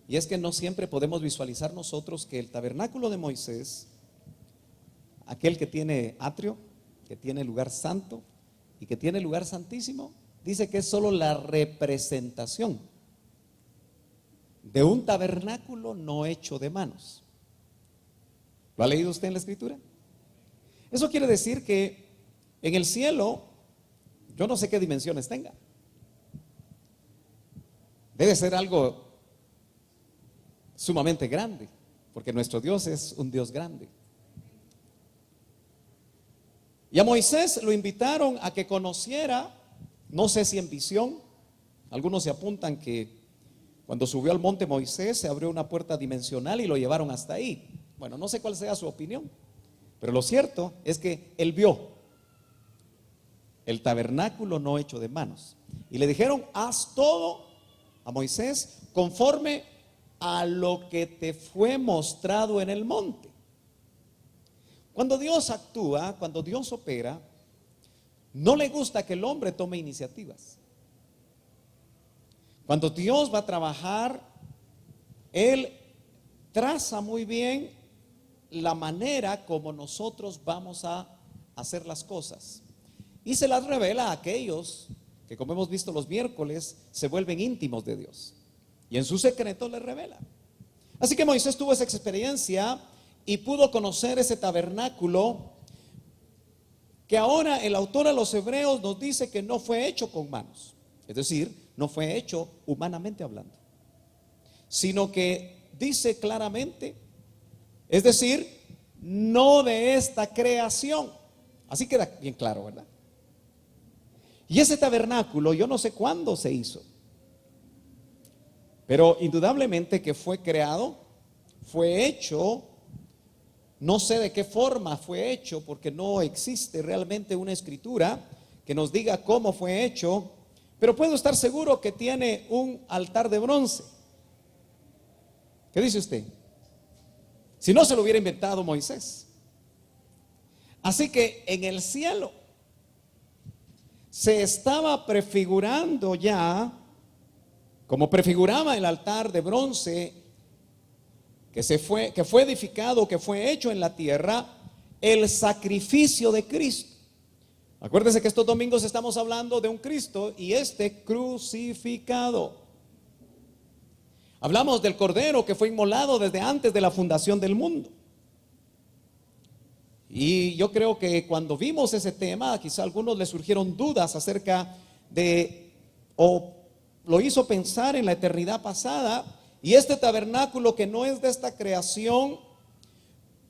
Y es que no siempre podemos visualizar nosotros que el tabernáculo de Moisés, aquel que tiene atrio, que tiene lugar santo y que tiene lugar santísimo, dice que es solo la representación de un tabernáculo no hecho de manos. ¿Lo ha leído usted en la Escritura? Eso quiere decir que en el cielo, yo no sé qué dimensiones tenga. Debe ser algo sumamente grande, porque nuestro Dios es un Dios grande. Y a Moisés lo invitaron a que conociera, no sé si en visión, algunos se apuntan que cuando subió al monte Moisés se abrió una puerta dimensional y lo llevaron hasta ahí. Bueno, no sé cuál sea su opinión, pero lo cierto es que él vio el tabernáculo no hecho de manos. Y le dijeron: haz todo a Moisés conforme a lo que te fue mostrado en el monte. Cuando Dios actúa, cuando Dios opera, no le gusta que el hombre tome iniciativas. Cuando Dios va a trabajar, Él traza muy bien la manera como nosotros vamos a hacer las cosas y se las revela a aquellos que, como hemos visto los miércoles, se vuelven íntimos de Dios y en su secreto le revela. Así que Moisés tuvo esa experiencia y pudo conocer ese tabernáculo que ahora el autor a los Hebreos nos dice que no fue hecho con manos, es decir, no fue hecho humanamente hablando, sino que dice claramente, es decir, no de esta creación. Así queda bien claro, ¿verdad? Y ese tabernáculo, yo no sé cuándo se hizo, pero indudablemente que fue creado, fue hecho, no sé de qué forma fue hecho, porque no existe realmente una escritura que nos diga cómo fue hecho, pero puedo estar seguro que tiene un altar de bronce. ¿Qué dice usted? Si no, se lo hubiera inventado Moisés. Así que en el cielo se estaba prefigurando ya, como prefiguraba el altar de bronce que fue edificado, que fue hecho en la tierra, el sacrificio de Cristo. Acuérdense que estos domingos estamos hablando de un Cristo y crucificado. Hablamos del Cordero que fue inmolado desde antes de la fundación del mundo. Y yo creo que cuando vimos ese tema, quizá a algunos les surgieron dudas acerca de, o lo hizo pensar en la eternidad pasada, y este tabernáculo que no es de esta creación.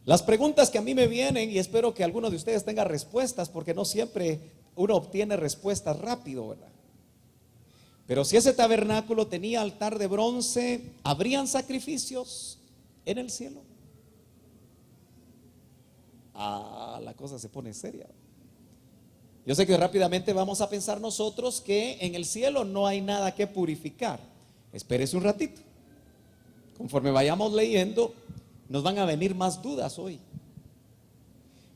Las preguntas que a mí me vienen, y espero que alguno de ustedes tenga respuestas, porque no siempre uno obtiene respuestas rápido, ¿verdad? Pero si ese tabernáculo tenía altar de bronce, ¿habrían sacrificios en el cielo? La cosa se pone seria. Yo sé que rápidamente vamos a pensar nosotros que en el cielo no hay nada que purificar. Espérese un ratito. Conforme vayamos leyendo, nos van a venir más dudas hoy.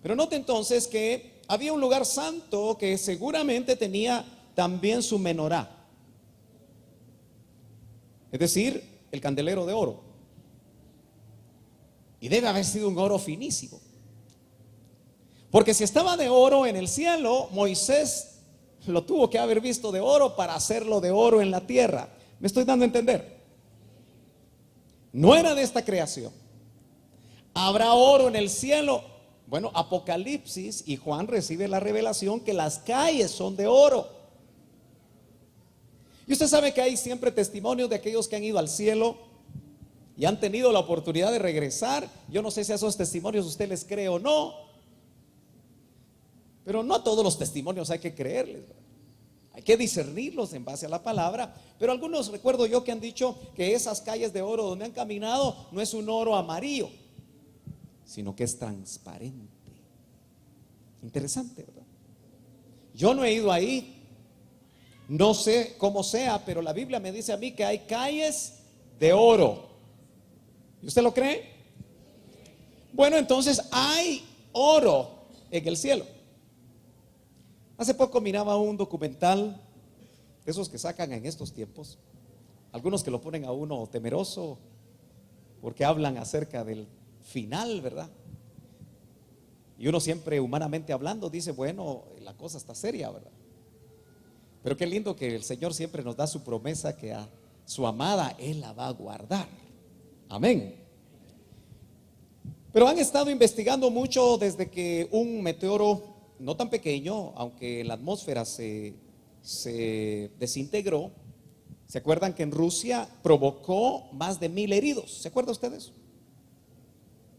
Pero note entonces que había un lugar santo que seguramente tenía también su menorá, es decir, el candelero de oro. Y debe haber sido un oro finísimo, porque si estaba de oro en el cielo, Moisés lo tuvo que haber visto de oro para hacerlo de oro en la tierra. ¿Me estoy dando a entender? No era de esta creación. ¿Habrá oro en el cielo? Bueno, Apocalipsis y Juan recibe la revelación que las calles son de oro. Y usted sabe que hay siempre testimonios de aquellos que han ido al cielo y han tenido la oportunidad de regresar. Yo no sé si a esos testimonios usted les cree o no, pero no a todos los testimonios hay que creerles, ¿verdad? Hay que discernirlos en base a la palabra. Pero algunos recuerdo yo que han dicho que esas calles de oro donde han caminado no es un oro amarillo, sino que es transparente. Interesante, ¿verdad? Yo no he ido ahí, no sé cómo sea, pero la Biblia me dice a mí que hay calles de oro. ¿Y usted lo cree? Bueno, entonces hay oro en el cielo. Hace poco miraba un documental de esos que sacan en estos tiempos, algunos que lo ponen a uno temeroso, porque hablan acerca del final, ¿verdad? Y uno siempre, humanamente hablando, dice, bueno, la cosa está seria, ¿verdad? Pero qué lindo que el Señor siempre nos da su promesa que a su amada Él la va a guardar. Amén. Pero han estado investigando mucho desde que un meteoro, no tan pequeño, aunque la atmósfera se desintegró. ¿Se acuerdan que en Rusia provocó más de 1000 heridos? ¿Se acuerdan ustedes?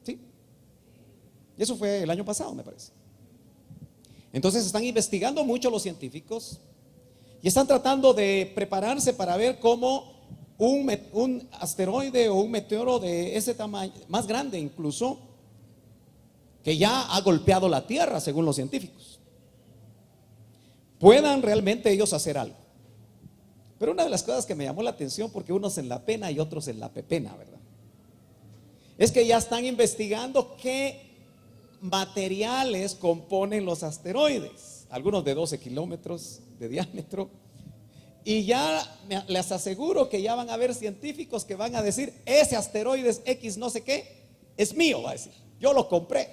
Sí. Y eso fue el año pasado, me parece. Entonces están investigando mucho los científicos y están tratando de prepararse para ver cómo un asteroide o un meteoro de ese tamaño, más grande incluso, que ya ha golpeado la Tierra, según los científicos, puedan realmente ellos hacer algo. Pero una de las cosas que me llamó la atención, porque unos en la pena y otros en la pepena, ¿verdad?, es que ya están investigando qué materiales componen los asteroides, algunos de 12 kilómetros de diámetro. Y ya les aseguro que ya van a haber científicos que van a decir, ese asteroide es X no sé qué, es mío, va a decir, yo lo compré,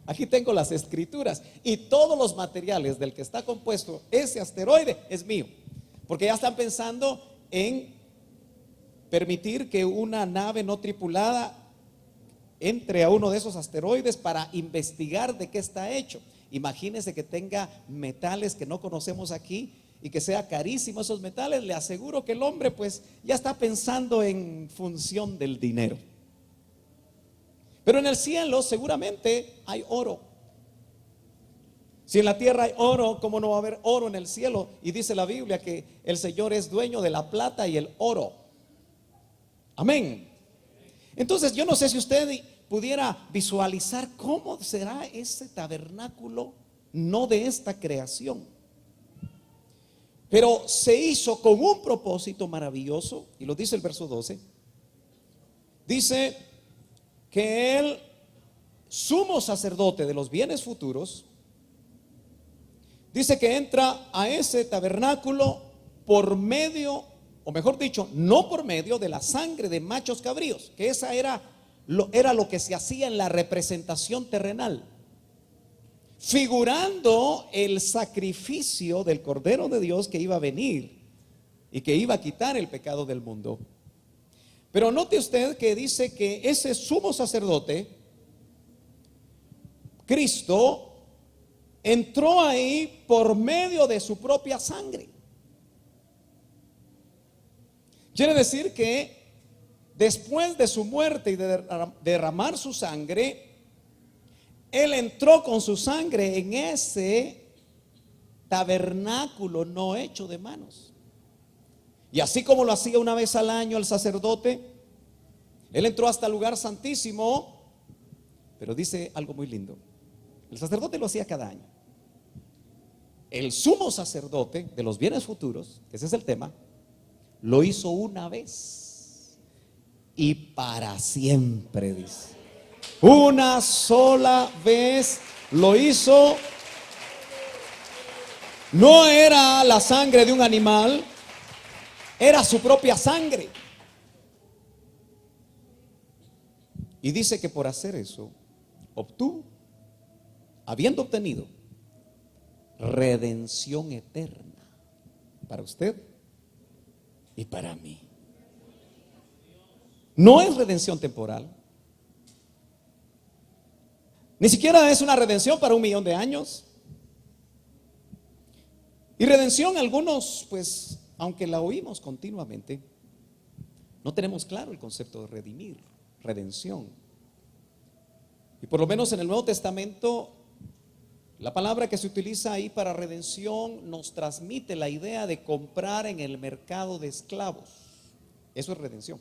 aquí tengo las escrituras y todos los materiales del que está compuesto ese asteroide es mío. Porque ya están pensando en permitir que una nave no tripulada entre a uno de esos asteroides para investigar de qué está hecho. Imagínense que tenga metales que no conocemos aquí y que sea carísimo esos metales. Le aseguro que el hombre pues ya está pensando en función del dinero. Pero en el cielo seguramente hay oro. Si en la tierra hay oro, ¿cómo no va a haber oro en el cielo? Y dice la Biblia que el Señor es dueño de la plata y el oro. Amén. Entonces yo no sé si usted pudiera visualizar cómo será ese tabernáculo no de esta creación, pero se hizo con un propósito maravilloso, y lo dice el verso 12. Dice que el sumo sacerdote de los bienes futuros, dice que entra a ese tabernáculo por medio, o mejor dicho, no por medio de la sangre de machos cabríos, que esa era lo que se hacía en la representación terrenal, figurando el sacrificio del Cordero de Dios que iba a venir y que iba a quitar el pecado del mundo. Pero note usted que dice que ese sumo sacerdote, Cristo, entró ahí por medio de su propia sangre. Quiere decir que después de su muerte y de derramar su sangre, Él entró con su sangre en ese tabernáculo no hecho de manos. Y así como lo hacía una vez al año el sacerdote, Él entró hasta el lugar santísimo. Pero dice algo muy lindo: el sacerdote lo hacía cada año. El sumo sacerdote de los bienes futuros, que ese es el tema, lo hizo una vez y para siempre, dice. Una sola vez lo hizo. No era la sangre de un animal, era su propia sangre. Y dice que por hacer eso obtuvo, habiendo obtenido redención eterna para usted y para mí. No es redención temporal, ni siquiera es una redención para 1.000.000 de años. Y redención, algunos pues, aunque la oímos continuamente, no tenemos claro el concepto de redimir, redención. Y por lo menos en el Nuevo Testamento, la palabra que se utiliza ahí para redención nos transmite la idea de comprar en el mercado de esclavos. Eso es redención.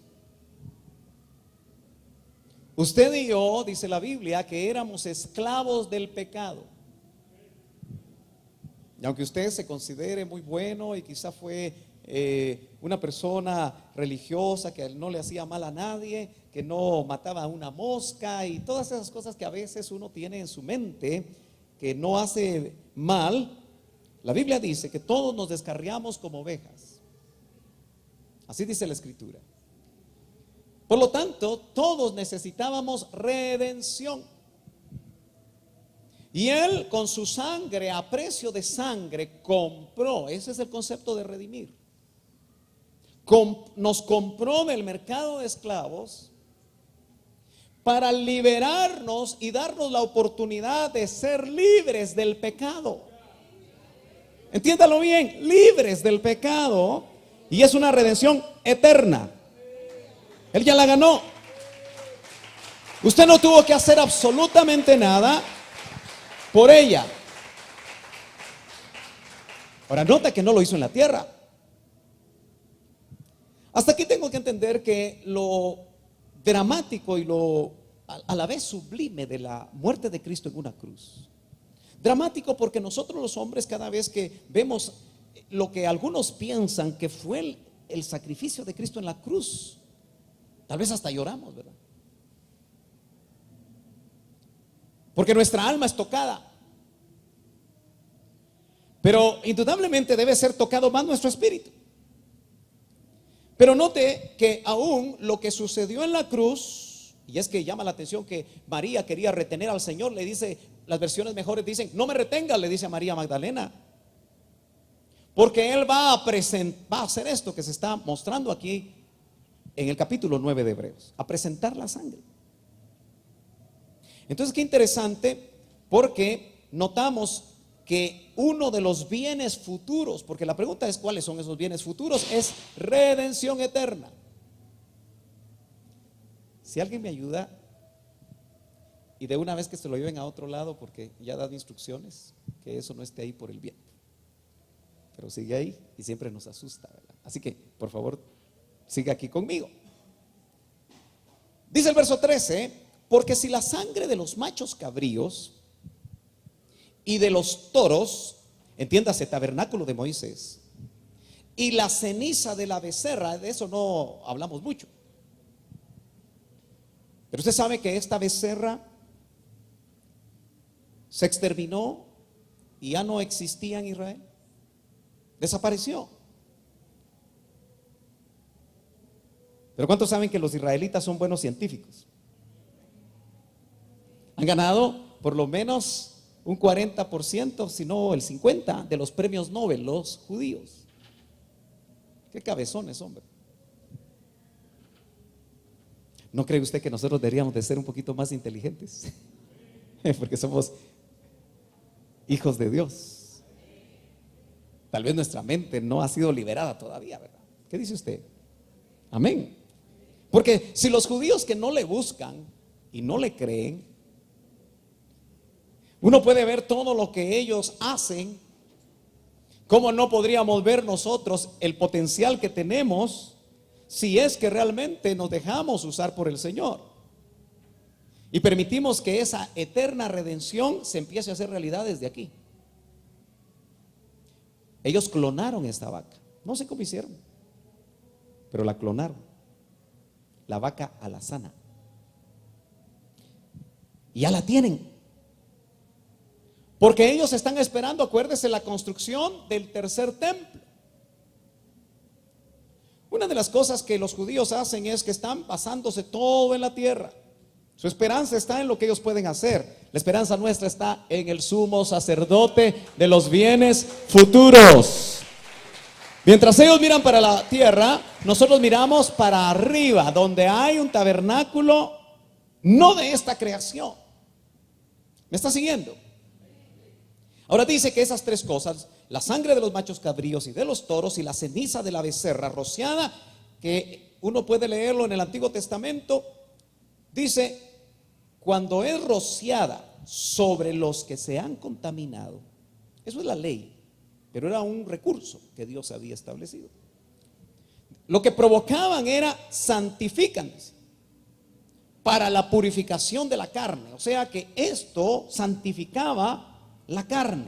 Usted y yo, dice la Biblia, que éramos esclavos del pecado. Y aunque usted se considere muy bueno y quizá fue una persona religiosa que no le hacía mal a nadie, que no mataba a una mosca y todas esas cosas que a veces uno tiene en su mente, que no hace mal, la Biblia dice que todos nos descarriamos como ovejas. Así dice la Escritura. Por lo tanto, todos necesitábamos redención. Y Él con su sangre, a precio de sangre, compró. Ese es el concepto de redimir. Nos compró del mercado de esclavos para liberarnos y darnos la oportunidad de ser libres del pecado. Entiéndalo bien, libres del pecado. Y es una redención eterna. Él ya la ganó. Usted no tuvo que hacer absolutamente nada por ella. Ahora nota que no lo hizo en la tierra. Hasta aquí tengo que entender que lo dramático y lo a la vez sublime de la muerte de Cristo en una cruz. Dramático porque nosotros los hombres, cada vez que vemos lo que algunos piensan que fue el sacrificio de Cristo en la cruz, tal vez hasta lloramos, ¿verdad? Porque nuestra alma es tocada. Pero indudablemente debe ser tocado más nuestro espíritu. Pero note que aún lo que sucedió en la cruz, y es que llama la atención que María quería retener al Señor, le dice, las versiones mejores dicen, no me retengas, le dice a María Magdalena, porque Él va a hacer esto que se está mostrando aquí en el capítulo 9 de Hebreos, a presentar la sangre. Entonces qué interesante, porque notamos que uno de los bienes futuros, porque la pregunta es cuáles son esos bienes futuros, es redención eterna. Si alguien me ayuda, y de una vez que se lo lleven a otro lado, porque ya dan instrucciones, que eso no esté ahí por el viento, pero sigue ahí y siempre nos asusta, ¿verdad? Así que por favor siga aquí conmigo. Dice el verso 13, porque si la sangre de los machos cabríos y de los toros, entiéndase, tabernáculo de Moisés, y la ceniza de la becerra, de eso no hablamos mucho, pero usted sabe que esta becerra se exterminó y ya no existía en Israel, desapareció. Pero ¿cuántos saben que los israelitas son buenos científicos? Han ganado por lo menos un 40%, si no el 50% de los premios Nobel, los judíos. Qué cabezones, hombre. ¿No cree usted que nosotros deberíamos de ser un poquito más inteligentes? Porque somos hijos de Dios. Tal vez nuestra mente no ha sido liberada todavía, ¿verdad? ¿Qué dice usted? Amén. Porque si los judíos que no le buscan y no le creen, uno puede ver todo lo que ellos hacen, ¿cómo no podríamos ver nosotros el potencial que tenemos si es que realmente nos dejamos usar por el Señor y permitimos que esa eterna redención se empiece a hacer realidad desde aquí? Ellos clonaron esta vaca, no sé cómo hicieron, pero la clonaron, la vaca alazana, y ya la tienen. Porque ellos están esperando, acuérdese, la construcción del tercer templo. Una de las cosas que los judíos hacen es que están basándose todo en la tierra. Su esperanza está en lo que ellos pueden hacer. La esperanza nuestra está en el sumo sacerdote de los bienes futuros. Mientras ellos miran para la tierra, nosotros miramos para arriba, donde hay un tabernáculo no de esta creación. ¿Me está siguiendo? Ahora dice que esas tres cosas, la sangre de los machos cabríos y de los toros y la ceniza de la becerra rociada, que uno puede leerlo en el Antiguo Testamento, dice, cuando es rociada sobre los que se han contaminado, eso es la ley, pero era un recurso que Dios había establecido. Lo que provocaban era santifícanse para la purificación de la carne, o sea que esto santificaba la carne,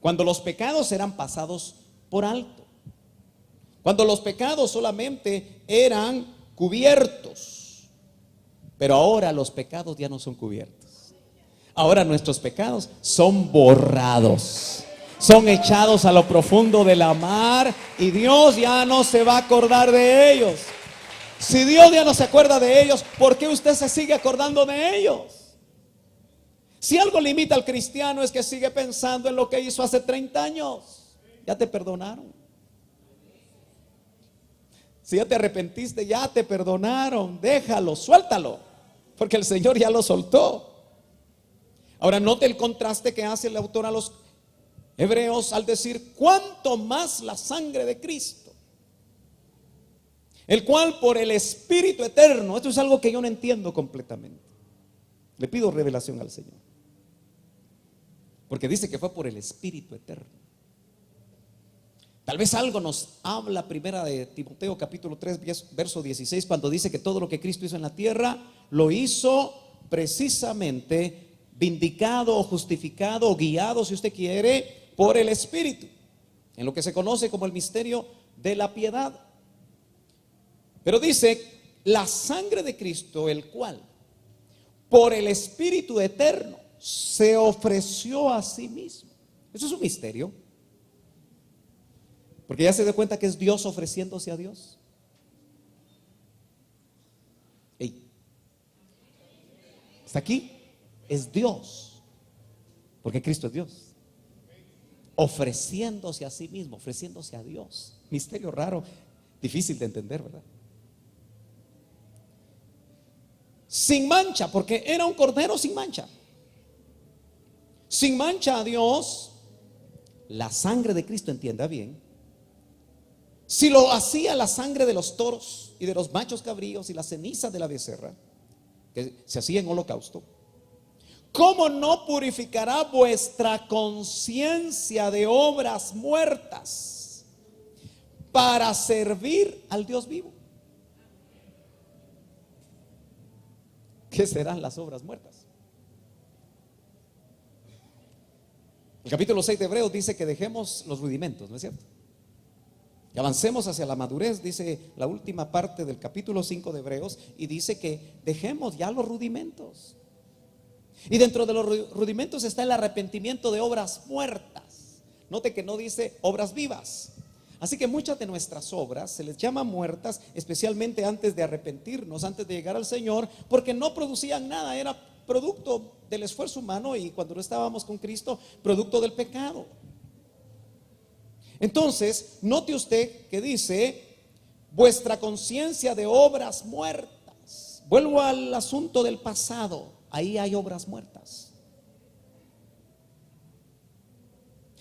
cuando los pecados eran pasados por alto, cuando los pecados solamente eran cubiertos. Pero ahora los pecados ya no son cubiertos, ahora nuestros pecados son borrados, son echados a lo profundo de la mar, y Dios ya no se va a acordar de ellos. Si Dios ya no se acuerda de ellos, ¿por qué usted se sigue acordando de ellos? Si algo limita al cristiano es que sigue pensando en lo que hizo hace 30 años. Ya te perdonaron. Si ya te arrepentiste, ya te perdonaron. Déjalo, suéltalo, porque el Señor ya lo soltó. Ahora note el contraste que hace el autor a los hebreos al decir: cuánto más la sangre de Cristo, el cual por el Espíritu eterno. Esto es algo que yo no entiendo completamente. Le pido revelación al Señor, porque dice que fue por el Espíritu eterno. Tal vez algo nos habla primera de Timoteo capítulo 3 verso 16, cuando dice que todo lo que Cristo hizo en la tierra lo hizo precisamente vindicado o justificado o guiado, si usted quiere, por el Espíritu, en lo que se conoce como el misterio de la piedad. Pero dice: la sangre de Cristo, el cual por el Espíritu eterno se ofreció a sí mismo. Eso es un misterio, porque ya se da cuenta que es Dios ofreciéndose a Dios. Ey, ¿está aquí? Es Dios, porque Cristo es Dios, ofreciéndose a sí mismo, ofreciéndose a Dios. Misterio raro, difícil de entender, ¿verdad? Sin mancha, porque era un cordero sin mancha. Sin mancha a Dios. La sangre de Cristo, entienda bien, si lo hacía la sangre de los toros y de los machos cabríos y la ceniza de la becerra, que se hacía en holocausto, ¿cómo no purificará vuestra conciencia de obras muertas para servir al Dios vivo? ¿Qué serán las obras muertas? El capítulo 6 de Hebreos dice que dejemos los rudimentos, ¿no es cierto? Que avancemos hacia la madurez, dice la última parte del capítulo 5 de Hebreos, y dice que dejemos ya los rudimentos. Y dentro de los rudimentos está el arrepentimiento de obras muertas. Note que no dice obras vivas. Así que muchas de nuestras obras se les llama muertas, especialmente antes de arrepentirnos, antes de llegar al Señor, porque no producían nada, era producto del esfuerzo humano, y cuando no estábamos con Cristo, producto del pecado. Entonces, note usted que dice: vuestra conciencia de obras muertas. Vuelvo al asunto del pasado. Ahí hay obras muertas.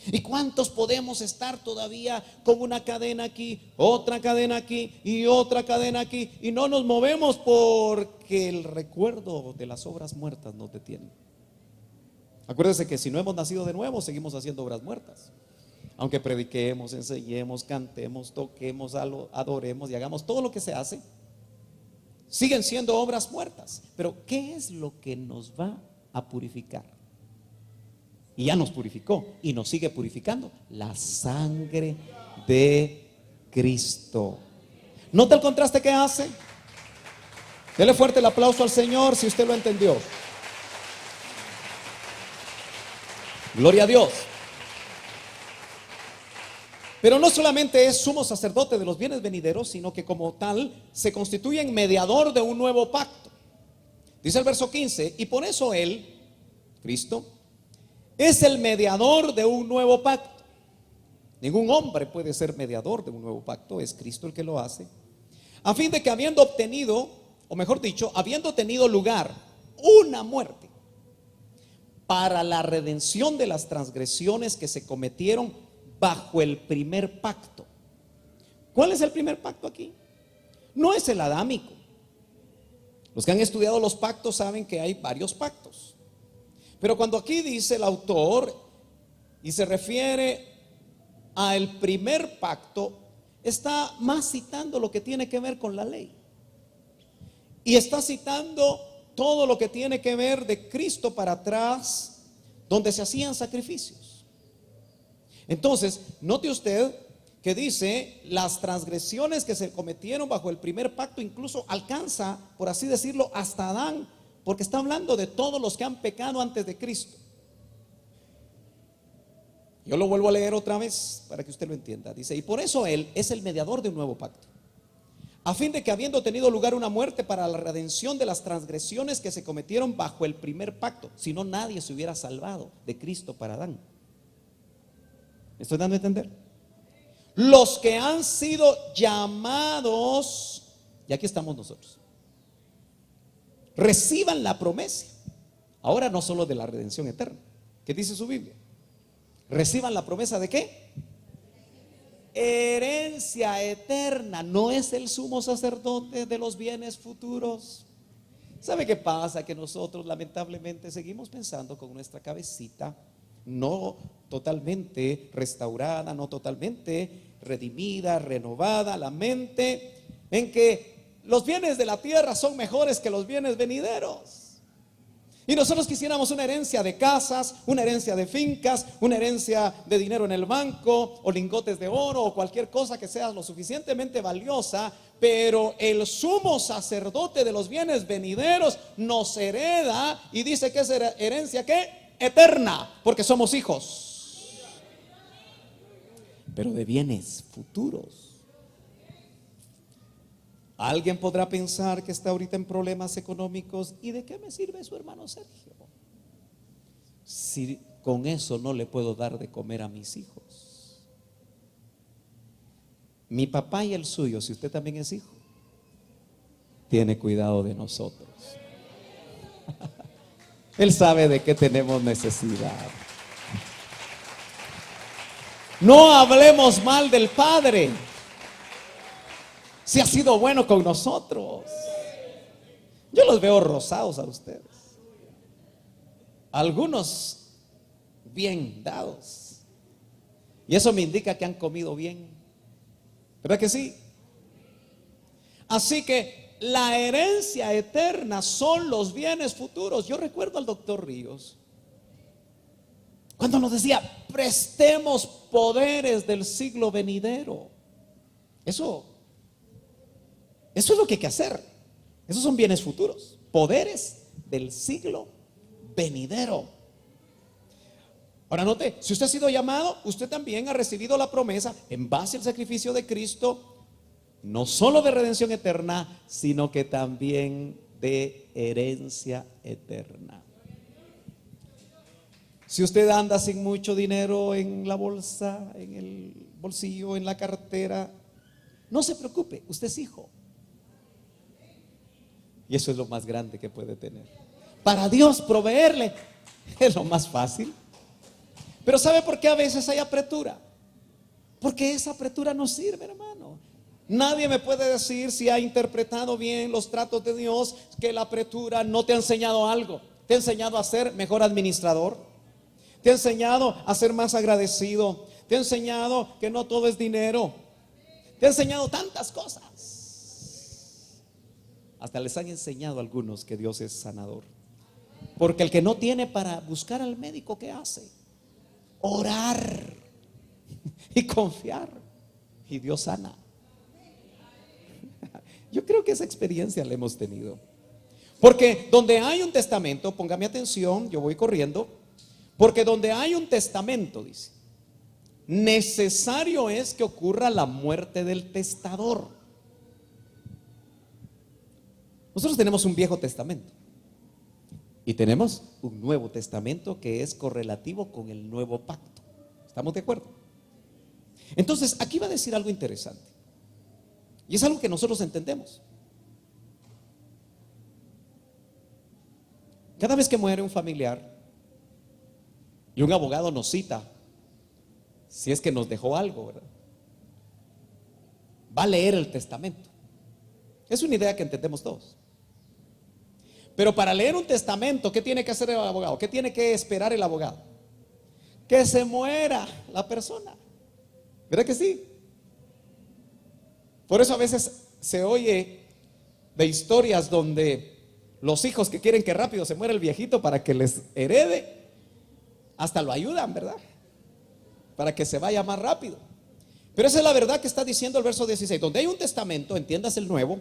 ¿Y cuántos podemos estar todavía con una cadena aquí, otra cadena aquí y otra cadena aquí, y no nos movemos porque el recuerdo de las obras muertas nos detiene? Acuérdense que si no hemos nacido de nuevo, seguimos haciendo obras muertas. Aunque prediquemos, enseñemos, cantemos, toquemos, adoremos y hagamos todo lo que se hace, siguen siendo obras muertas. Pero ¿qué es lo que nos va a purificar? Y ya nos purificó y nos sigue purificando: la sangre de Cristo. ¿Nota el contraste que hace? Dele fuerte el aplauso al Señor si usted lo entendió. Gloria a Dios. Pero no solamente es sumo sacerdote de los bienes venideros, sino que como tal se constituye en mediador de un nuevo pacto. Dice el verso 15: y por eso Él, Cristo, es el mediador de un nuevo pacto. Ningún hombre puede ser mediador de un nuevo pacto, es Cristo el que lo hace. A fin de que habiendo obtenido, o mejor dicho, habiendo tenido lugar una muerte para la redención de las transgresiones que se cometieron bajo el primer pacto. ¿Cuál es el primer pacto aquí? No es el adámico. Los que han estudiado los pactos saben que hay varios pactos. Pero cuando aquí dice el autor y se refiere al primer pacto, está más citando lo que tiene que ver con la ley. Y está citando todo lo que tiene que ver de Cristo para atrás, donde se hacían sacrificios. Entonces, note usted que dice las transgresiones que se cometieron bajo el primer pacto, incluso alcanza, por así decirlo, hasta Adán, porque está hablando de todos los que han pecado antes de Cristo. Yo lo vuelvo a leer otra vez para que usted lo entienda. Dice: y por eso Él es el mediador de un nuevo pacto, a fin de que habiendo tenido lugar una muerte para la redención de las transgresiones que se cometieron bajo el primer pacto, si no nadie se hubiera salvado de Cristo para Adán. ¿Me estoy dando a entender? Los que han sido llamados, y aquí estamos nosotros, reciban la promesa. Ahora no solo de la redención eterna, ¿qué dice su Biblia? Reciban la promesa de ¿qué? Herencia eterna. No es el sumo sacerdote de los bienes futuros. ¿Sabe qué pasa? Que nosotros lamentablemente seguimos pensando con nuestra cabecita no totalmente restaurada, no totalmente redimida, renovada, la mente, en que los bienes de la tierra son mejores que los bienes venideros. Y nosotros quisiéramos una herencia de casas, una herencia de fincas, una herencia de dinero en el banco, o lingotes de oro, o cualquier cosa que sea lo suficientemente valiosa. Pero el sumo sacerdote de los bienes venideros nos hereda y dice que es herencia ¿qué? Eterna, porque somos hijos, pero de bienes futuros. Alguien podrá pensar que está ahorita en problemas económicos. ¿Y de qué me sirve su hermano Sergio? Si con eso no le puedo dar de comer a mis hijos. Mi papá y el suyo, si usted también es hijo, tiene cuidado de nosotros. Él sabe de qué tenemos necesidad. No hablemos mal del Padre, si ha sido bueno con nosotros. Yo los veo rosados a ustedes, algunos bien dados, y eso me indica que han comido bien, ¿verdad que sí? Así que la herencia eterna son los bienes futuros. Yo recuerdo al doctor Ríos cuando nos decía: prestemos poderes del siglo venidero. Eso es lo que hay que hacer. Esos son bienes futuros, poderes del siglo venidero. Ahora note, si usted ha sido llamado, usted también ha recibido la promesa en base al sacrificio de Cristo, no solo de redención eterna, sino que también de herencia eterna. Si usted anda sin mucho dinero en la bolsa, en el bolsillo, en la cartera, no se preocupe, usted es hijo. Y eso es lo más grande que puede tener. Para Dios proveerle es lo más fácil. Pero ¿sabe por qué a veces hay apretura? Porque esa apretura no sirve, hermano. Nadie me puede decir, si ha interpretado bien los tratos de Dios, que la apretura no te ha enseñado algo. Te ha enseñado a ser mejor administrador, te ha enseñado a ser más agradecido, te ha enseñado que no todo es dinero, te ha enseñado tantas cosas. Hasta les han enseñado a algunos que Dios es sanador. Porque el que no tiene para buscar al médico, ¿qué hace? Orar y confiar, y Dios sana. Yo creo que esa experiencia la hemos tenido. Porque donde hay un testamento, póngame atención, yo voy corriendo. Porque donde hay un testamento, dice, necesario es que ocurra la muerte del testador. Nosotros tenemos un Viejo Testamento y tenemos un Nuevo Testamento que es correlativo con el Nuevo Pacto. ¿Estamos de acuerdo? Entonces, aquí va a decir algo interesante. Y es algo que nosotros entendemos. Cada vez que muere un familiar y un abogado nos cita, si es que nos dejó algo, ¿verdad?, va a leer el testamento. Es una idea que entendemos todos. Pero para leer un testamento, ¿qué tiene que hacer el abogado? ¿Qué tiene que esperar el abogado? Que se muera la persona. ¿Verdad que sí? Por eso a veces se oye de historias donde los hijos que quieren que rápido se muera el viejito para que les herede, hasta lo ayudan, ¿verdad?, para que se vaya más rápido. Pero esa es la verdad que está diciendo el verso 16. Donde hay un testamento, entiendas el nuevo,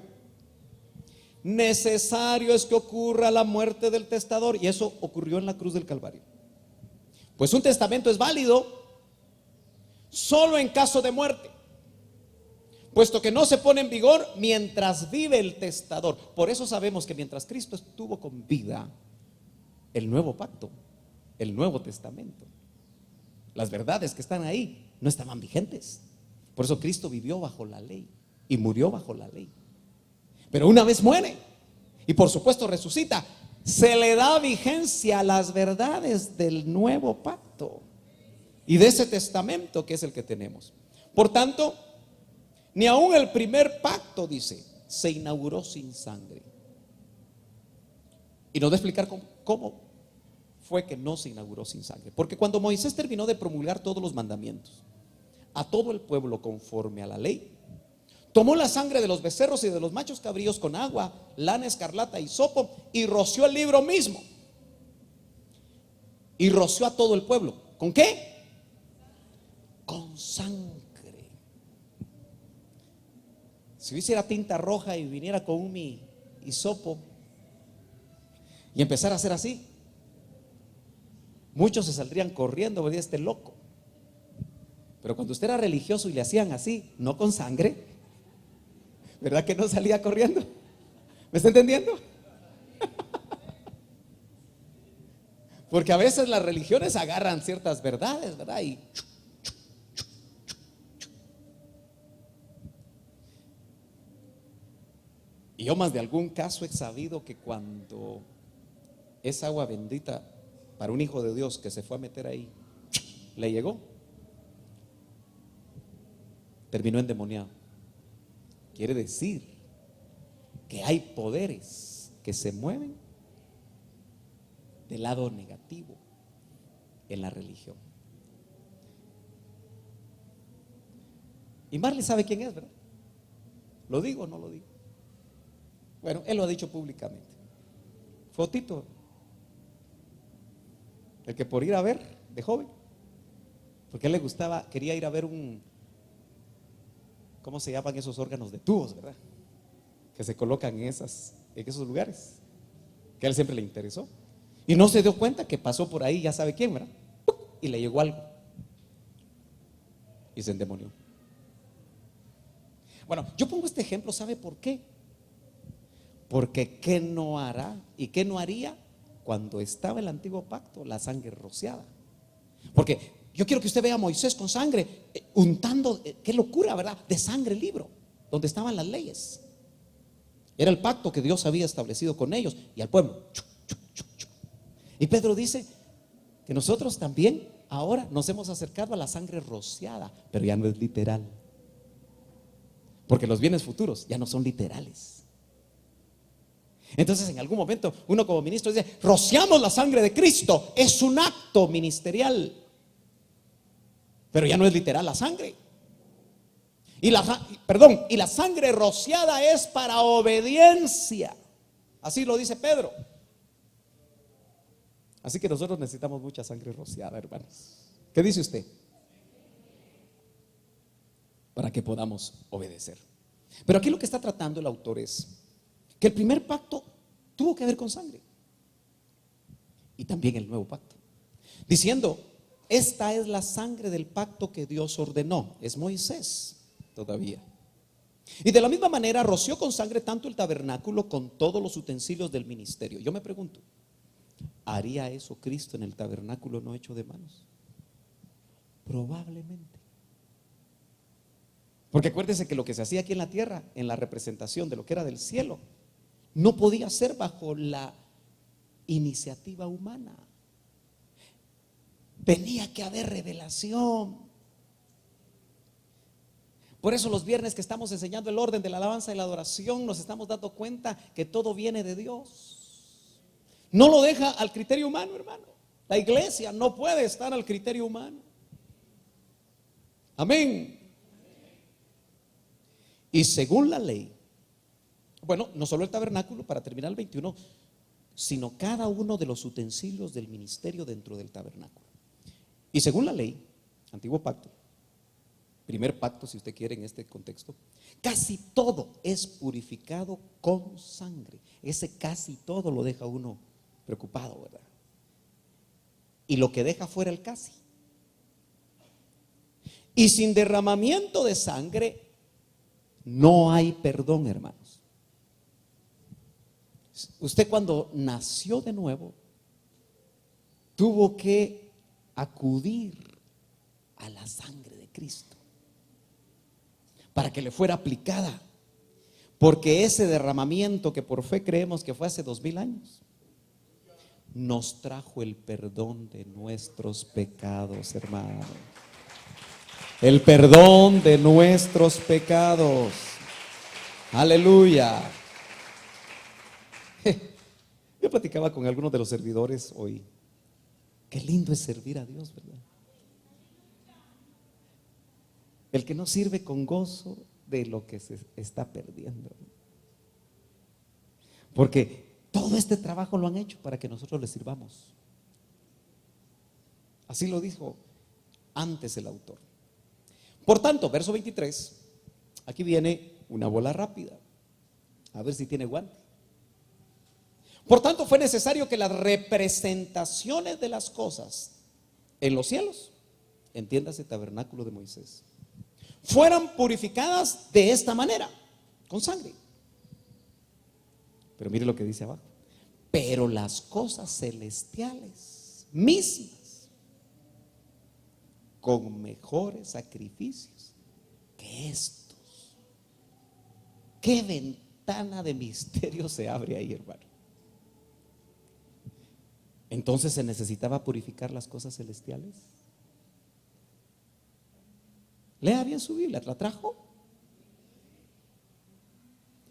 necesario es que ocurra la muerte del testador. Y eso ocurrió en la cruz del Calvario. Pues un testamento es válido solo en caso de muerte. puesto que no se pone en vigor mientras vive el testador. Por eso sabemos que mientras Cristo estuvo con vida, el nuevo pacto, el Nuevo Testamento, las verdades que están ahí no estaban vigentes. Por eso Cristo vivió bajo la ley y murió bajo la ley. Pero una vez muere y por supuesto resucita, se le da vigencia a las verdades del nuevo pacto y de ese testamento que es el que tenemos. Por tanto, ni aún el primer pacto, dice, se inauguró sin sangre. Y nos va a explicar cómo fue que no se inauguró sin sangre. Porque cuando Moisés terminó de promulgar todos los mandamientos a todo el pueblo conforme a la ley, tomó la sangre de los becerros y de los machos cabríos con agua, lana escarlata y hisopo y roció el libro mismo. Y roció a todo el pueblo. ¿Con qué? Con sangre. Si yo hiciera tinta roja y viniera con un hisopo y empezara a hacer así, muchos se saldrían corriendo, vería este loco. Pero cuando usted era religioso y le hacían así, no con sangre, ¿verdad que no salía corriendo? ¿Me está entendiendo? Porque a veces las religiones agarran ciertas verdades, ¿verdad? Y yo más de algún caso he sabido que cuando esa agua bendita para un hijo de Dios que se fue a meter ahí, le llegó, terminó endemoniado. Quiere decir que hay poderes que se mueven del lado negativo en la religión. Y Marley sabe quién es, ¿verdad? ¿Lo digo o no lo digo? Bueno, él lo ha dicho públicamente. Fotito, el que por ir a ver de joven, porque a él le gustaba, quería ir a ver ¿cómo se llaman esos órganos de tubos, verdad? Que se colocan en esos lugares, que a él siempre le interesó. Y no se dio cuenta que pasó por ahí, ya sabe quién, ¿verdad? Y le llegó algo. Y se endemonió. Bueno, yo pongo este ejemplo, ¿sabe por qué? Porque ¿qué no hará y qué no haría cuando estaba el antiguo pacto? La sangre rociada. Porque yo quiero que usted vea a Moisés con sangre, untando, qué locura, ¿verdad? De sangre el libro, donde estaban las leyes. Era el pacto que Dios había establecido con ellos y al pueblo. Y Pedro dice que nosotros también ahora nos hemos acercado a la sangre rociada, pero ya no es literal. Porque los bienes futuros ya no son literales. Entonces en algún momento uno como ministro dice, rociamos la sangre de Cristo, es un acto ministerial, pero ya no es literal la sangre. Y la sangre rociada es para obediencia. Así lo dice Pedro. Así que nosotros necesitamos mucha sangre rociada, hermanos. ¿Qué dice usted? Para que podamos obedecer. Pero aquí lo que está tratando el autor es que el primer pacto tuvo que ver con sangre. Y también el nuevo pacto. Diciendo, esta es la sangre del pacto que Dios ordenó. Es Moisés todavía. Y de la misma manera roció con sangre tanto el tabernáculo con todos los utensilios del ministerio. Yo me pregunto, ¿haría eso Cristo en el tabernáculo no hecho de manos? Probablemente. Porque acuérdense que lo que se hacía aquí en la tierra, en la representación de lo que era del cielo, no podía ser bajo la iniciativa humana. Tenía que haber revelación. Por eso los viernes que estamos enseñando el orden de la alabanza y la adoración, nos estamos dando cuenta que todo viene de Dios. No lo deja al criterio humano, hermano. La iglesia no puede estar al criterio humano. Amén. Y según la ley, bueno, no solo el tabernáculo, para terminar el 21, sino cada uno de los utensilios del ministerio dentro del tabernáculo. Y según la ley, antiguo pacto, primer pacto si usted quiere en este contexto, casi todo es purificado con sangre. Ese casi todo lo deja uno preocupado, ¿verdad? Y lo que deja fuera el casi. Y sin derramamiento de sangre No hay perdón, hermanos. Usted cuando nació de nuevo, tuvo que acudir a la sangre de Cristo para que le fuera aplicada. Porque ese derramamiento que por fe creemos que fue hace 2000 años, nos trajo el perdón de nuestros pecados, hermano. El perdón de nuestros pecados. Aleluya. Yo platicaba con algunos de los servidores hoy. Qué lindo es servir a Dios, ¿verdad? El que no sirve con gozo de lo que se está perdiendo. Porque todo este trabajo lo han hecho para que nosotros les sirvamos. Así lo dijo antes el autor. Por tanto, verso 23, aquí viene una bola rápida. A ver si tiene guante. Por tanto, fue necesario que las representaciones de las cosas en los cielos, entiéndase tabernáculo de Moisés, fueran purificadas de esta manera, con sangre. Pero mire lo que dice abajo. Pero las cosas celestiales mismas, con mejores sacrificios que estos. ¿Qué ventana de misterio se abre ahí, hermano? Entonces se necesitaba purificar las cosas celestiales. Lea bien su Biblia, ¿la trajo?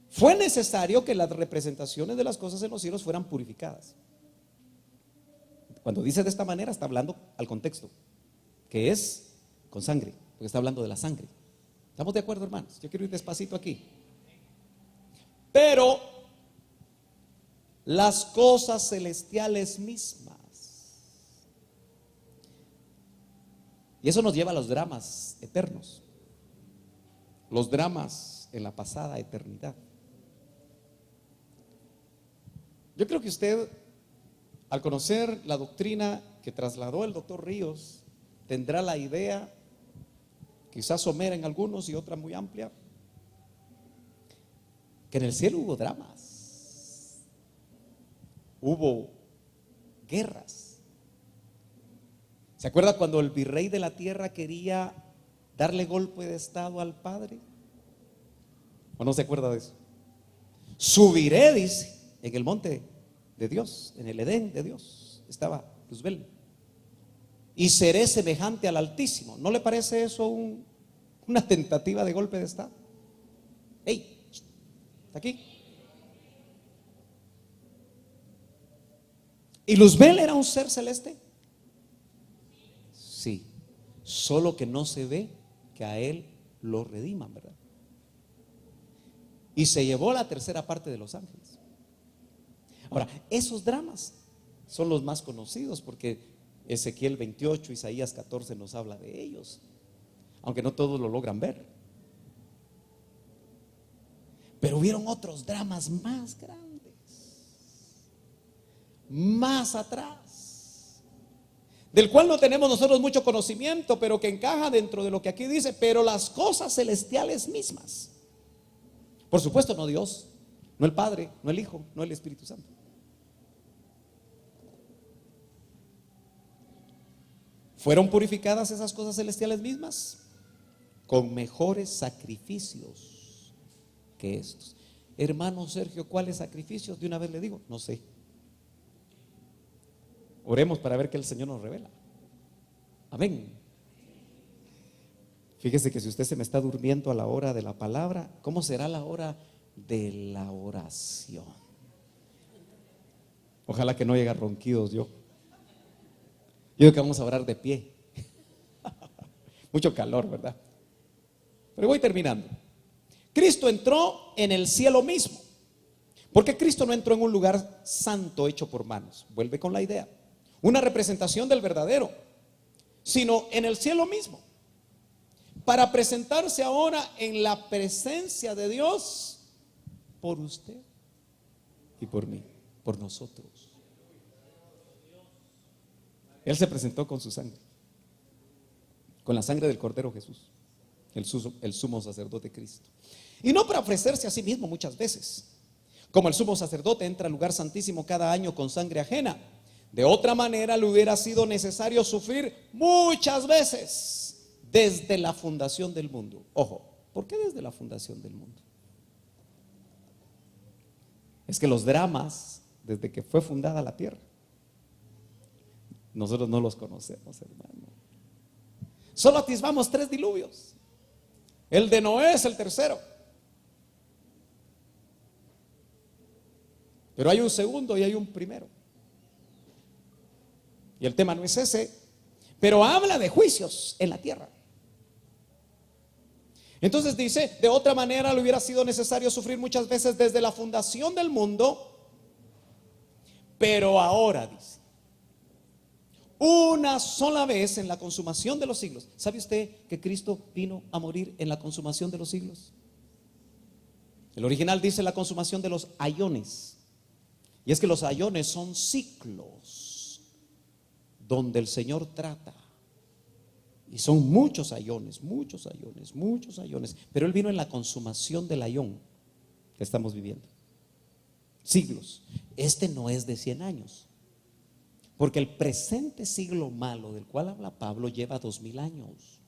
Fue necesario que las representaciones de las cosas en los cielos fueran purificadas. Cuando dice de esta manera, está hablando al contexto, que es con sangre, porque está hablando de la sangre. ¿Estamos de acuerdo, hermanos? Yo quiero ir despacito aquí. Pero las cosas celestiales mismas. Y eso nos lleva a los dramas eternos. Los dramas en la pasada eternidad. Yo creo que usted, al conocer la doctrina que trasladó el doctor Ríos, tendrá la idea, quizás somera en algunos y otra muy amplia, que en el cielo hubo dramas, hubo guerras. ¿Se acuerda cuando el virrey de la tierra quería darle golpe de estado al padre? ¿O no se acuerda de eso? Subiré, dice, en el monte de Dios, en el Edén de Dios, estaba Luzbel, y seré semejante al Altísimo. ¿No le parece eso una tentativa de golpe de estado? ¡Ey! ¿Está aquí? ¿Y Luzbel era un ser celeste? Sí, solo que no se ve que a él lo rediman, ¿verdad? Y se llevó la tercera parte de los ángeles. Ahora, esos dramas son los más conocidos porque Ezequiel 28, Isaías 14 nos habla de ellos, aunque no todos lo logran ver. Pero hubieron otros dramas más grandes, más atrás, del cual no tenemos nosotros mucho conocimiento, pero que encaja dentro de lo que aquí dice. Pero las cosas celestiales mismas, por supuesto no Dios, no el Padre, no el Hijo, no el Espíritu Santo. ¿Fueron purificadas esas cosas celestiales mismas? Con mejores sacrificios que estos. Hermano Sergio, ¿cuáles sacrificios? De una vez le digo, no sé. Oremos para ver que el Señor nos revela. Amén. Fíjese que si usted se me está durmiendo a la hora de la palabra, ¿cómo será la hora de la oración? Ojalá que no llegue ronquidos yo. Yo digo que vamos a orar de pie. Mucho calor, ¿verdad? Pero voy terminando. Cristo entró en el cielo mismo. ¿Por qué Cristo no entró en un lugar santo hecho por manos? Vuelve con la idea. Una representación del verdadero, sino en el cielo mismo, para presentarse ahora en la presencia de Dios por usted y por mí, por nosotros. Él se presentó con su sangre, con la sangre del Cordero Jesús, el sumo sacerdote Cristo. Y no para ofrecerse a sí mismo muchas veces, como el sumo sacerdote entra al lugar santísimo cada año con sangre ajena. De otra manera le hubiera sido necesario sufrir muchas veces desde la fundación del mundo. Ojo, ¿por qué desde la fundación del mundo? Es que los dramas, desde que fue fundada la tierra, nosotros no los conocemos, hermano. Solo atisbamos 3 diluvios. El de Noé es el tercero. Pero hay un segundo y hay un primero. Y el tema no es ese, pero habla de juicios en la tierra. Entonces dice, de otra manera le hubiera sido necesario sufrir muchas veces desde la fundación del mundo, pero ahora dice, una sola vez en la consumación de los siglos. ¿Sabe usted que Cristo vino a morir en la consumación de los siglos? El original dice la consumación de los aiones. Y es que los aiones son ciclos donde el Señor trata. Y son muchos aiones, muchos aiones, muchos aiones. Pero Él vino en la consumación del aión que estamos viviendo. Siglos. Este no es de 100 años. Porque el presente siglo malo del cual habla Pablo lleva 2000 años.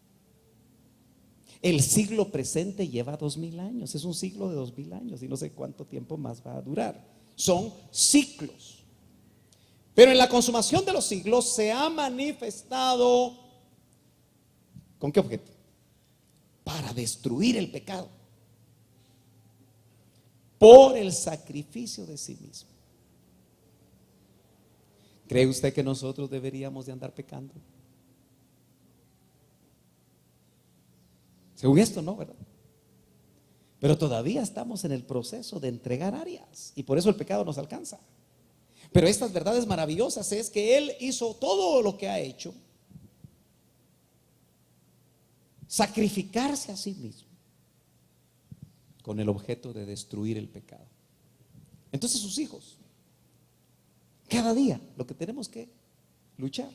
El siglo presente lleva 2000 años. Es un siglo de 2000 años y no sé cuánto tiempo más va a durar. Son ciclos. Pero en la consumación de los siglos se ha manifestado, ¿con qué objeto? Para destruir el pecado por el sacrificio de sí mismo. ¿Cree usted que nosotros deberíamos de andar pecando? Según esto no, ¿verdad? Pero todavía estamos en el proceso de entregar áreas y por eso el pecado nos alcanza. Pero estas verdades maravillosas es que Él hizo todo lo que ha hecho, sacrificarse a sí mismo con el objeto de destruir el pecado. Entonces sus hijos, cada día lo que tenemos que luchar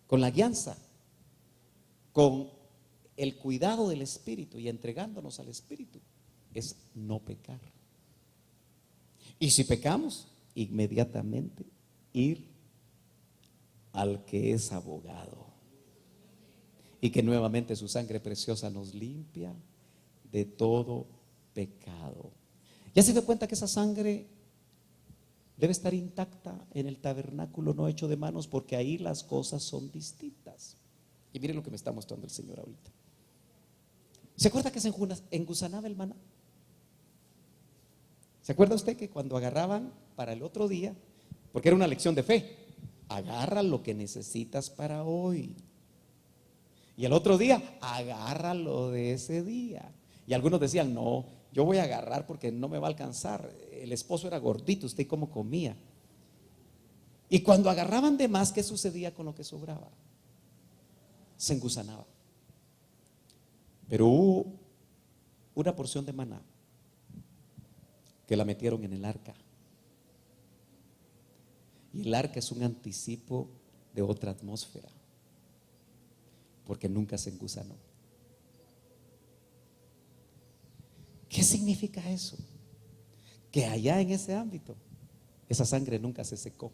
con la guianza, con el cuidado del Espíritu y entregándonos al Espíritu, es no pecar. Y si pecamos, inmediatamente ir al que es abogado y que nuevamente su sangre preciosa nos limpia de todo pecado. ¿Ya se dio cuenta que esa sangre debe estar intacta en el tabernáculo no hecho de manos? Porque ahí las cosas son distintas. Y miren lo que me está mostrando el Señor ahorita. ¿Se acuerda que se engusanaba el maná? ¿Se acuerda usted que cuando agarraban para el otro día, porque era una lección de fe, agarra lo que necesitas para hoy, y el otro día agarra lo de ese día? Y algunos decían, no, yo voy a agarrar porque no me va a alcanzar. El esposo era gordito, usted cómo comía. Y cuando agarraban de más, ¿qué sucedía con lo que sobraba? Se engusanaba. Pero hubo una porción de maná que la metieron en el arca. Y el arca es un anticipo de otra atmósfera, porque nunca se engusanó. ¿Qué significa eso? Que allá en ese ámbito, esa sangre nunca se secó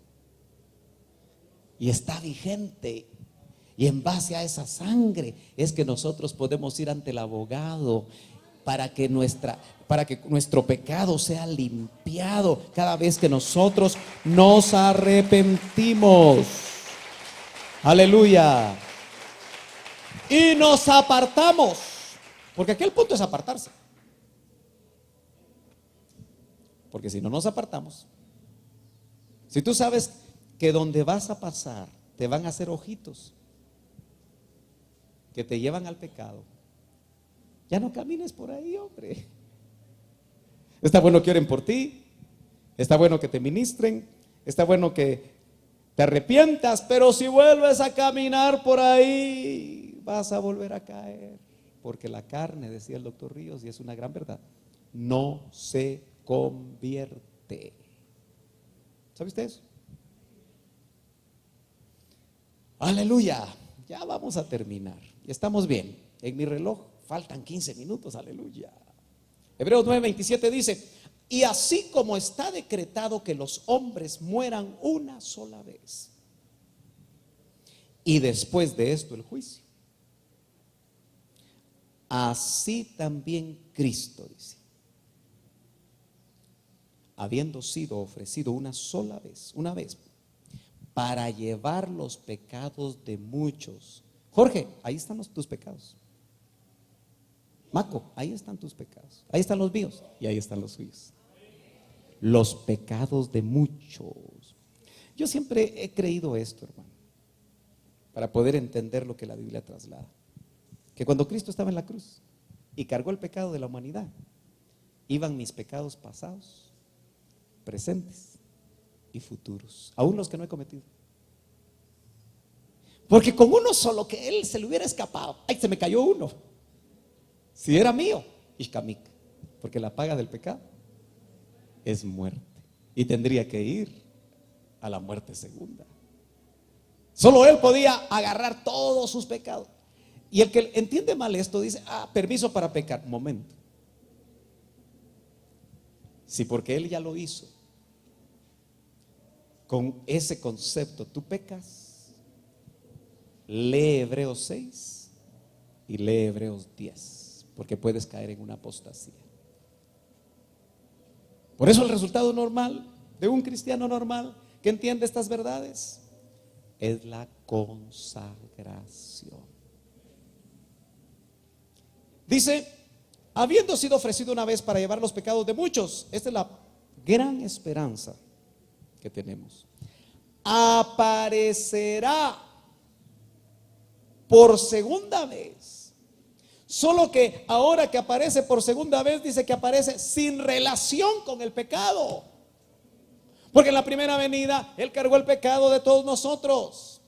y está vigente. Y en base a esa sangre es que nosotros podemos ir ante el abogado para que nuestro pecado sea limpiado cada vez que nosotros nos arrepentimos. Aleluya. Y nos apartamos, porque aquel punto es apartarse. Porque si no nos apartamos, si tú sabes que donde vas a pasar te van a hacer ojitos que te llevan al pecado, ya no camines por ahí, hombre. Está bueno que oren por ti, está bueno que te ministren, está bueno que te arrepientas, pero si vuelves a caminar por ahí, vas a volver a caer, porque la carne, decía el doctor Ríos, y es una gran verdad, no se convierte. ¿Sabe usted eso? Aleluya. Ya vamos a terminar. Estamos bien. En mi reloj faltan 15 minutos, aleluya. Hebreos 9:27 dice: y así como está decretado que los hombres mueran una sola vez, y después de esto el juicio, así también Cristo, dice, habiendo sido ofrecido una sola vez, para llevar los pecados de muchos. Jorge, ahí están tus pecados. Maco, ahí están tus pecados. Ahí están los míos y ahí están los suyos. Los pecados de muchos. Yo siempre he creído esto, hermano, para poder entender lo que la Biblia traslada. Que cuando Cristo estaba en la cruz y cargó el pecado de la humanidad, iban mis pecados pasados, presentes y futuros, aún los que no he cometido. Porque con uno solo que él se le hubiera escapado, ay, se me cayó uno. Si era mío, ishkamik, porque la paga del pecado es muerte y tendría que ir a la muerte segunda. Solo él podía agarrar todos sus pecados. Y el que entiende mal esto dice: permiso para pecar. Momento. Si porque él ya lo hizo, con ese concepto tú pecas, lee Hebreos 6 y lee Hebreos 10, porque puedes caer en una apostasía. Por eso el resultado normal de un cristiano normal que entiende estas verdades es la consagración. Dice: habiendo sido ofrecido una vez para llevar los pecados de muchos. Esta es la gran esperanza que tenemos. Aparecerá por segunda vez. Solo que ahora que aparece por segunda vez, dice que aparece sin relación con el pecado. Porque en la primera venida Él cargó el pecado de todos nosotros.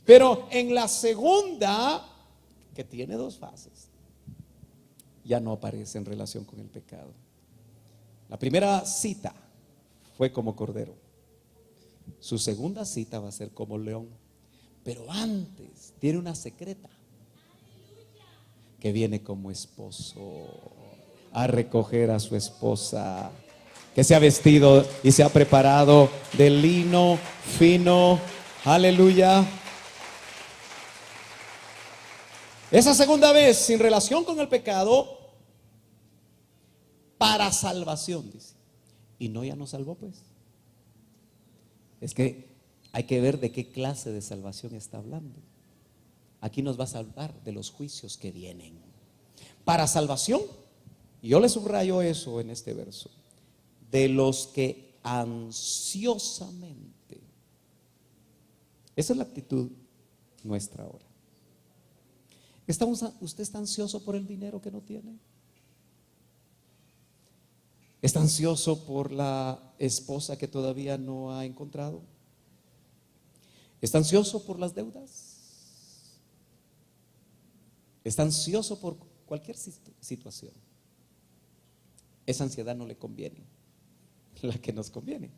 Pero en la segunda, que tiene dos fases, ya no aparece en relación con el pecado. La primera cita fue como cordero. Su segunda cita va a ser como león. Pero antes tiene una secreta, que viene como esposo a recoger a su esposa, que se ha vestido y se ha preparado de lino fino. Aleluya. Esa segunda vez, sin relación con el pecado, para salvación, dice. Y no, ya nos salvó, pues. Es que hay que ver de qué clase de salvación está hablando. Aquí nos va a salvar de los juicios que vienen. Para salvación, y yo le subrayo eso en este verso, de los que ansiosamente. Esa es la actitud nuestra ahora. ¿Usted está ansioso por el dinero que no tiene? ¿Está ansioso por la esposa que todavía no ha encontrado? ¿Está ansioso por las deudas? ¿Está ansioso por cualquier situación? Esa ansiedad no le conviene. La que nos conviene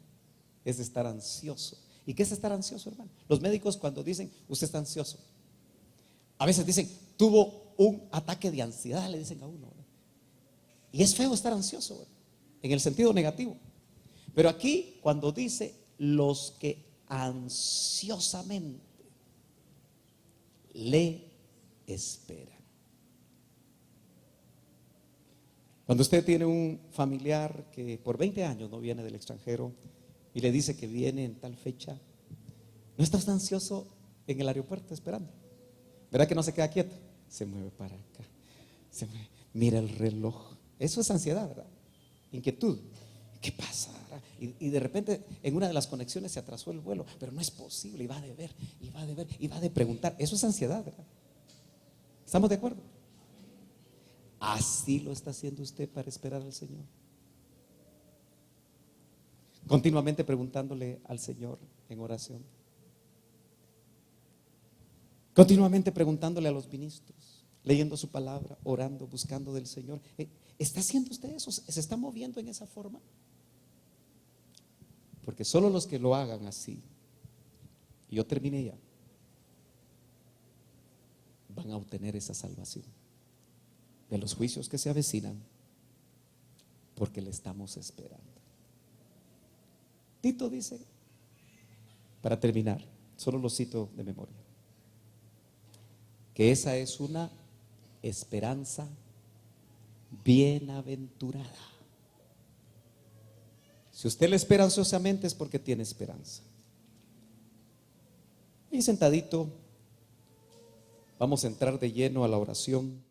es estar ansioso. ¿Y qué es estar ansioso, hermano? Los médicos, cuando dicen usted está ansioso, a veces dicen tuvo un ataque de ansiedad, le dicen a uno, ¿verdad? Y es feo estar ansioso, ¿verdad? En el sentido negativo. Pero aquí, cuando dice los que ansiosamente le esperan. Cuando usted tiene un familiar que por 20 años no viene del extranjero y le dice que viene en tal fecha, ¿no estás ansioso en el aeropuerto esperando? ¿Verdad que no se queda quieto? Se mueve para acá, mira el reloj. Eso es ansiedad, ¿verdad? Inquietud. ¿Qué pasa? Y de repente en una de las conexiones se atrasó el vuelo, pero no es posible, y va a de preguntar. Eso es ansiedad, ¿verdad? ¿Estamos de acuerdo? Así lo está haciendo usted para esperar al Señor. Continuamente preguntándole al Señor en oración. Continuamente preguntándole a los ministros, leyendo su palabra, orando, buscando del Señor. ¿Está haciendo usted eso? ¿Se está moviendo en esa forma? Porque solo los que lo hagan así, y yo terminé ya, van a obtener esa salvación. de los juicios que se avecinan, porque le estamos esperando. Tito dice, para terminar, solo lo cito de memoria, que esa es una esperanza bienaventurada. Si usted le espera ansiosamente es porque tiene esperanza. Y sentadito, vamos a entrar de lleno a la oración.